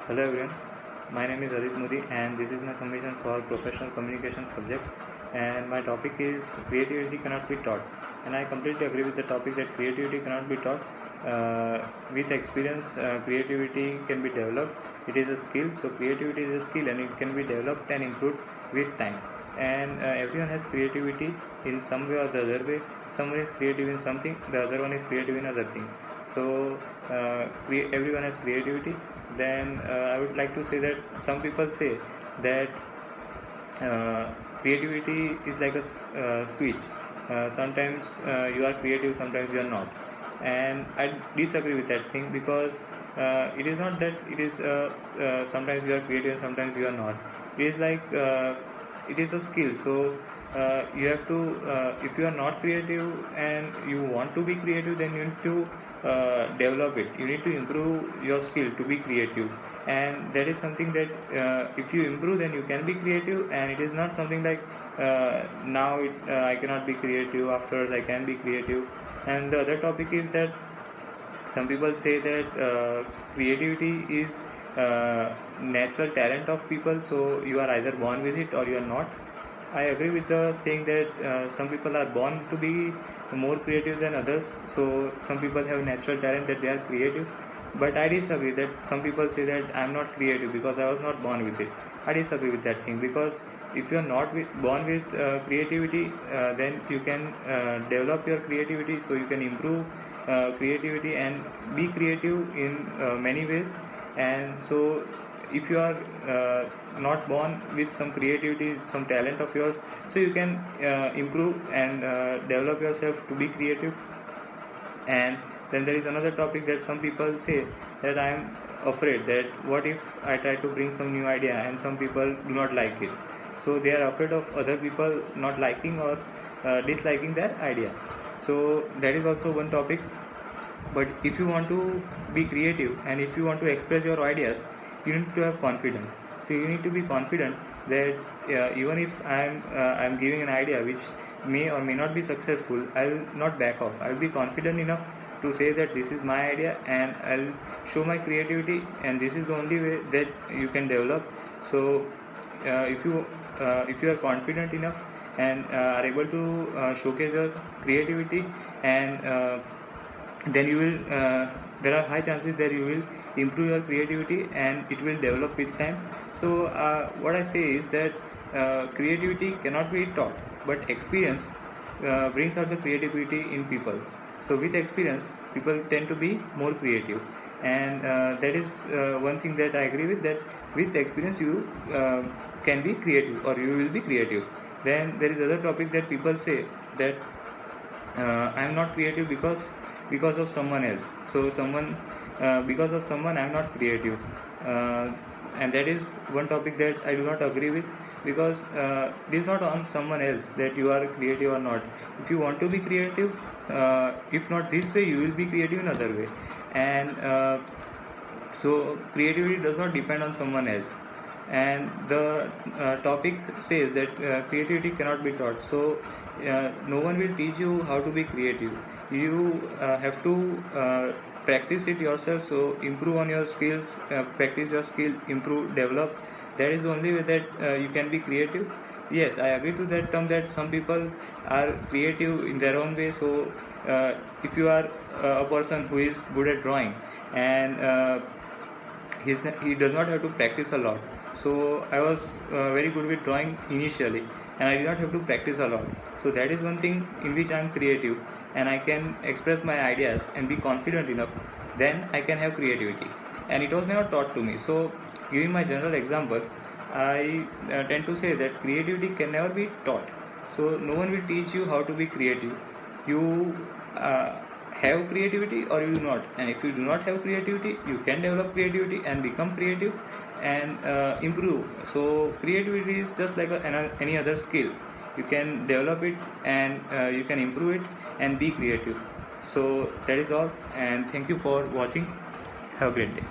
Hello everyone, my name is Adit Modi and this is my submission for professional communication subject, and my topic is creativity cannot be taught. And I completely agree with the topic that creativity cannot be taught. With experience, creativity can be developed. It is a skill, so creativity is a skill and it can be developed and improved with time. And everyone has creativity in some way or the other way. Someone is creative in something, the other one is creative in other thing. So everyone has creativity. Then I would like to say that some people say that creativity is like a switch. Sometimes you are creative, sometimes you are not, and I disagree with that thing because it is not that it is sometimes you are creative and sometimes you are not. It is like it is a skill. So you have to if you are not creative and you want to be creative, then you need to develop it. You need to improve your skill to be creative, and that is something that if you improve, then you can be creative. And it is not something like I cannot be creative, afterwards I can be creative. And the other topic is that some people say that creativity is natural talent of people, so you are either born with it or you are not. I agree with the saying that some people are born to be more creative than others, so some people have natural talent that they are creative. But I disagree that some people say that I am not creative because I was not born with it. I disagree with that thing because if you are not born with creativity, then you can develop your creativity, so you can improve creativity and be creative in many ways. And so if you are not born with some creativity, some talent of yours, so you can improve and develop yourself to be creative. And then there is another topic that some people say that I am afraid that what if I try to bring some new idea and some people do not like it, so they are afraid of other people not liking or disliking that idea. So that is also one topic. But if you want to be creative and if you want to express your ideas, you need to have confidence. So you need to be confident that even if I'm giving an idea which may or may not be successful, I'll not back off. I'll be confident enough to say that this is my idea and I'll show my creativity, and this is the only way that you can develop. So if you are confident enough and are able to showcase your creativity, and then you will there are high chances that you will improve your creativity and it will develop with time. So what I say is that creativity cannot be taught, but experience brings out the creativity in people. So with experience, people tend to be more creative, and that is one thing that I agree with, that with experience you can be creative or you will be creative. Then there is other topic that people say that I am not creative because of someone else. So someone because of someone I am not creative, and that is one topic that I do not agree with, because it is not on someone else that you are creative or not. If you want to be creative, if not this way, you will be creative in other way. And so creativity does not depend on someone else. And the topic says that creativity cannot be taught. So no one will teach you how to be creative. You have to practice it yourself. So improve on your skills, practice your skill, improve, develop. That is the only way that you can be creative. Yes, I agree to that term that some people are creative in their own way. So if you are a person who is good at drawing and he does not have to practice a lot. So I was very good with drawing initially and I did not have to practice a lot. So that is one thing in which I am creative and I can express my ideas and be confident enough. Then I can have creativity, and it was never taught to me. So giving my general example, I tend to say that creativity can never be taught. So no one will teach you how to be creative. You have creativity or you do not, and if you do not have creativity, you can develop creativity and become creative and improve. So creativity is just like any other skill. You can develop it and you can improve it and be creative. So that is all, and thank you for watching. Have a great day.